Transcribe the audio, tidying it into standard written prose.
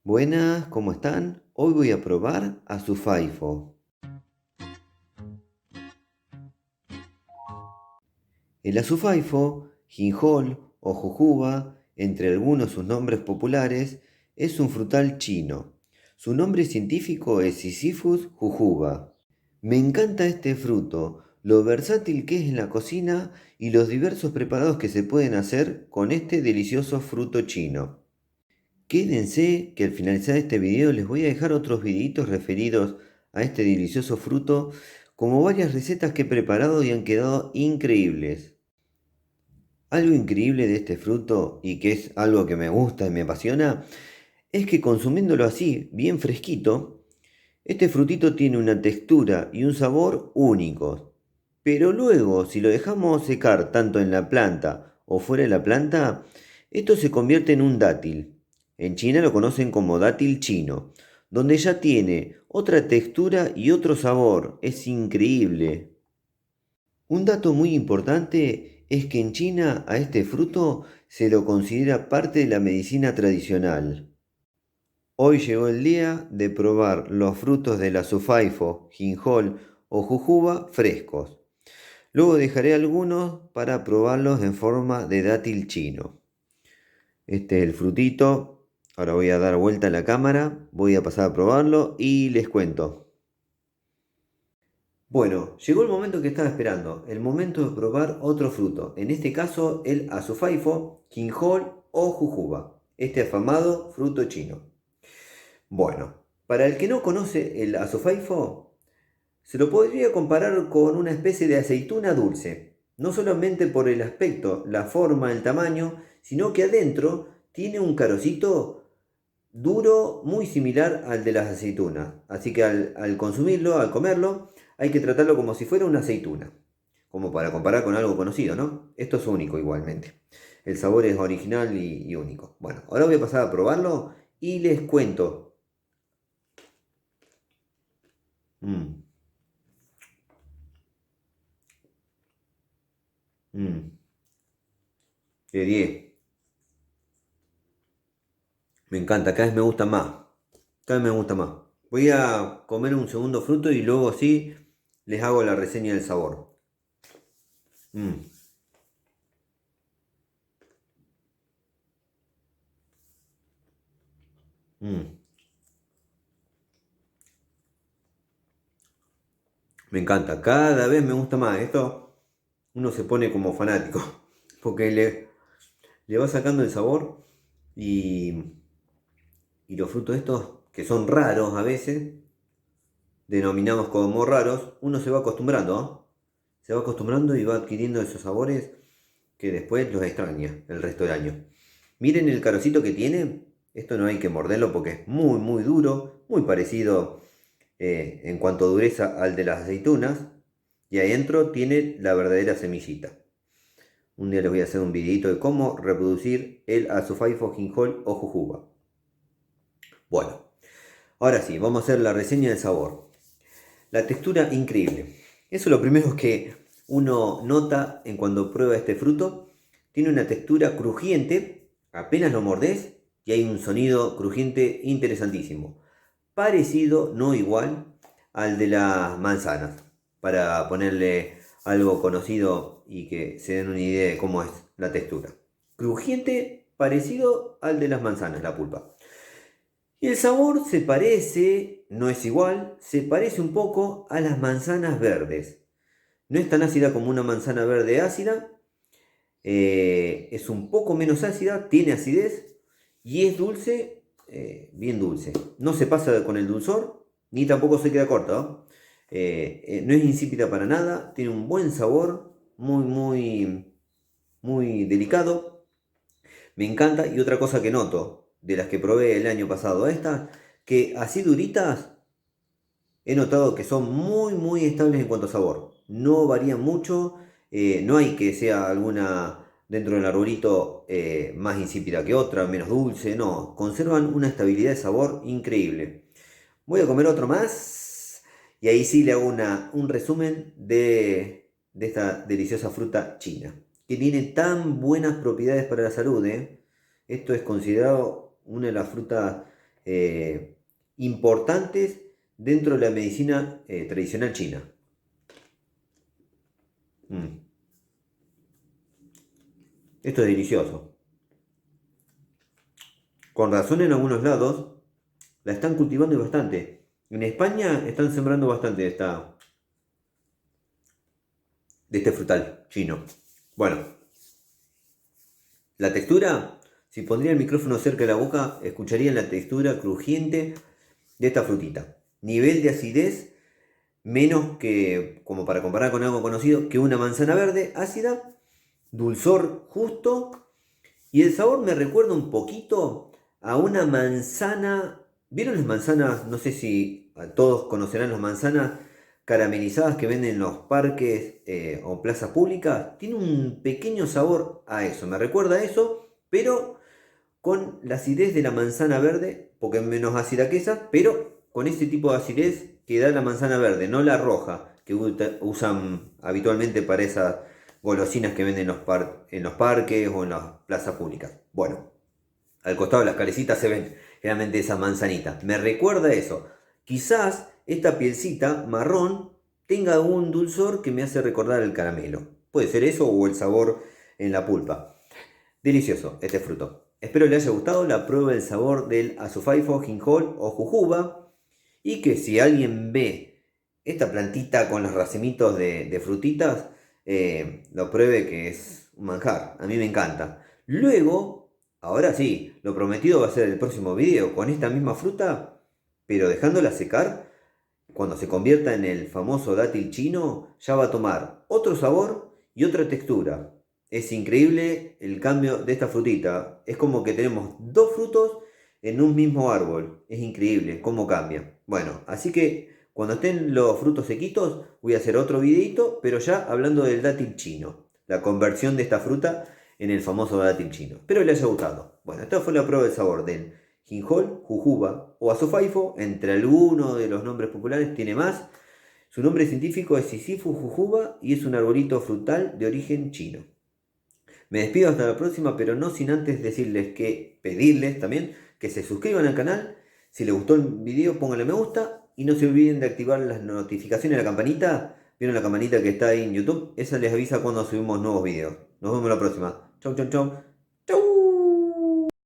Buenas, ¿cómo están? Hoy voy a probar azufaifo. El azufaifo, ginjol o jujuba, entre algunos sus nombres populares, es un frutal chino. Su nombre científico es Sisyphus jujuba. Me encanta este fruto, lo versátil que es en la cocina y los diversos preparados que se pueden hacer con este delicioso fruto chino. Quédense que al finalizar este video les voy a dejar otros videitos referidos a este delicioso fruto, como varias recetas que he preparado y han quedado increíbles. Algo increíble de este fruto, y que es algo que me gusta y me apasiona, es que consumiéndolo así, bien fresquito, este frutito tiene una textura y un sabor únicos. Pero luego, si lo dejamos secar tanto en la planta o fuera de la planta, esto se convierte en un dátil. En China lo conocen como dátil chino, donde ya tiene otra textura y otro sabor. Es increíble. Un dato muy importante es que en China a este fruto se lo considera parte de la medicina tradicional. Hoy llegó el día de probar los frutos del azufaifo, ginjol o jujuba frescos. Luego dejaré algunos para probarlos en forma de dátil chino. Este es el frutito. Ahora voy a dar vuelta a la cámara, voy a pasar a probarlo y les cuento. Bueno, llegó el momento que estaba esperando, el momento de probar otro fruto, en este caso el azufaifo, ginjol o jujuba, este afamado fruto chino. Bueno, para el que no conoce el azufaifo, se lo podría comparar con una especie de aceituna dulce, no solamente por el aspecto, la forma, el tamaño, sino que adentro tiene un carocito duro muy similar al de las aceitunas. Así que al consumirlo, al comerlo, hay que tratarlo como si fuera una aceituna, como para comparar con algo conocido, ¿no? Esto es único igualmente. El sabor es original y único. Bueno, ahora voy a pasar a probarlo y les cuento. Mm, mm, de 10. Me encanta, cada vez me gusta más. Cada vez me gusta más. Voy a comer un segundo fruto y luego sí les hago la reseña del sabor. Mm, mm. Me encanta, cada vez me gusta más. Esto uno se pone como fanático, porque le va sacando el sabor y, y los frutos estos, que son raros a veces, denominados como raros, uno se va acostumbrando, ¿no? Se va acostumbrando y va adquiriendo esos sabores que después los extraña el resto del año. Miren el carocito que tiene. Esto no hay que morderlo porque es muy muy duro, muy parecido en cuanto a dureza al de las aceitunas. Y ahí adentro tiene la verdadera semillita. Un día les voy a hacer un videito de cómo reproducir el azufaifo, ginjol o jujuba. Bueno, ahora sí, vamos a hacer la reseña del sabor. La textura increíble. Eso es lo primero que uno nota en cuando prueba este fruto. Tiene una textura crujiente, apenas lo mordés y hay un sonido crujiente interesantísimo. Parecido, no igual, al de las manzanas. Para ponerle algo conocido y que se den una idea de cómo es la textura. Crujiente, parecido al de las manzanas, la pulpa. Y el sabor se parece, no es igual, se parece un poco a las manzanas verdes. No es tan ácida como una manzana verde ácida, es un poco menos ácida, tiene acidez y es dulce, bien dulce. No se pasa con el dulzor, ni tampoco se queda corta, ¿no? No es insípida para nada, tiene un buen sabor, muy, muy, muy delicado. Me encanta. Y otra cosa que noto de las que probé el año pasado a estas, que así duritas, he notado que son muy muy estables en cuanto a sabor. No varían mucho, no hay que sea alguna dentro del arbolito más insípida que otra, menos dulce, no. Conservan una estabilidad de sabor increíble. Voy a comer otro más y ahí sí le hago un resumen de esta deliciosa fruta china, que tiene tan buenas propiedades para la salud, ¿eh? Esto es considerado una de las frutas importantes dentro de la medicina tradicional china. Mm. Esto es delicioso. Con razón en algunos lados la están cultivando bastante. En España están sembrando bastante de este frutal chino. Bueno, la textura, si pondría el micrófono cerca de la boca, escucharían la textura crujiente de esta frutita. Nivel de acidez menos que, como para comparar con algo conocido, que una manzana verde ácida, dulzor justo y el sabor me recuerda un poquito a una manzana. ¿Vieron las manzanas? No sé si todos conocerán las manzanas caramelizadas que venden en los parques o plazas públicas. Tiene un pequeño sabor a eso, me recuerda a eso, pero con la acidez de la manzana verde, porque es menos ácida que esa, pero con ese tipo de acidez que da la manzana verde, no la roja que usan habitualmente para esas golosinas que venden en los parques o en las plazas públicas. Bueno, al costado de las calecitas se ven realmente esa manzanita. Me recuerda eso. Quizás esta pielcita marrón tenga un dulzor que me hace recordar el caramelo. Puede ser eso o el sabor en la pulpa. Delicioso este fruto. Espero le haya gustado la prueba del sabor del azufaifo, ginjol o jujuba. Y que si alguien ve esta plantita con los racimitos de frutitas, lo pruebe que es un manjar. A mí me encanta. Luego, ahora sí, lo prometido va a ser el próximo video con esta misma fruta, pero dejándola secar. Cuando se convierta en el famoso dátil chino, ya va a tomar otro sabor y otra textura. Es increíble el cambio de esta frutita. Es como que tenemos dos frutos en un mismo árbol. Es increíble cómo cambia. Bueno, así que cuando estén los frutos sequitos, voy a hacer otro videito, pero ya hablando del dátil chino. La conversión de esta fruta en el famoso dátil chino. Espero les haya gustado. Bueno, esta fue la prueba del sabor del ginjol, jujuba o azofaifo. Entre algunos de los nombres populares tiene más. Su nombre científico es Sisyphus jujuba y es un arbolito frutal de origen chino. Me despido hasta la próxima, pero no sin antes pedirles también que se suscriban al canal. Si les gustó el video, pónganle me gusta y no se olviden de activar las notificaciones de la campanita. ¿Vieron la campanita que está ahí en YouTube? Esa les avisa cuando subimos nuevos videos. Nos vemos la próxima. Chau, chau, chau.